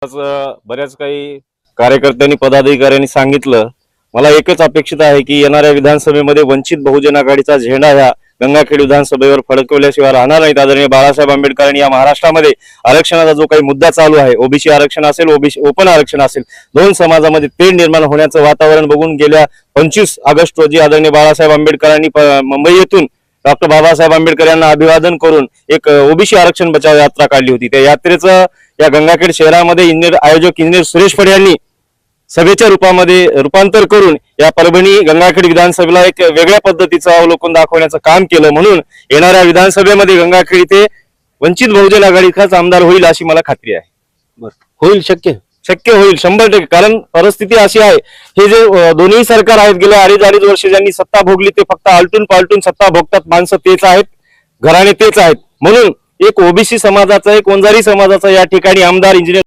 बऱ्याच काही कार्यकर्त्यांनी पदाधिकाऱ्यांनी सांगितलं। मला एकच अपेक्षित आहे की येणाऱ्या विधानसभेमध्ये वंचित बहुजन आघाडीचा झेंडा ह्या गंगाखेड विधानसभेवर फडकवल्याशिवाय राहणार नाही। आदरणीय बाळासाहेब आंबेडकरांनी या महाराष्ट्रामध्ये आरक्षणाचा जो काही मुद्दा चालू आहे, ओबीसी आरक्षण असेल, ओबीसी ओपन आरक्षण असेल, दोन समाजामध्ये तेढ निर्माण होण्याचं वातावरण बघून गेल्या 25 ऑगस्ट रोजी आदरणीय बाळासाहेब आंबेडकरांनी मुंबई येथून डॉक्टर बाबासाहेब आंबेडकर यांना अभिवादन करून एक ओबीसी आरक्षण बचाव यात्रा काढली होती। त्या यात्रेचं या गंगाखेड शहरामध्ये आयोजक इंजिनियर सुरेश फड यांनी सभेच्या रूपामध्ये रूपांतर करून या परभणी गंगाखेड विधानसभेला एक वेगळ्या पद्धतीचं अवलोकन दाखवण्याचं काम केलं। म्हणून येणाऱ्या विधानसभेमध्ये गंगाखेड इथे वंचित बहुजन आघाडीचाच आमदार होईल अशी मला खात्री आहे। होईल, शक्य होईल 100%। कारण परिस्थिती अशी आहे, हे जे दोन्ही सरकार आहेत गेल्या अडीच वर्ष ज्यांनी सत्ता भोगली ते फक्त आलटून पालटून सत्ता भोगतात, माणसं तेच आहेत, घराणे तेच आहेत। म्हणून एक ओबीसी समाजाचा, एक वंजारी समाजाचा या ठिकाणी आमदार इंजिनियर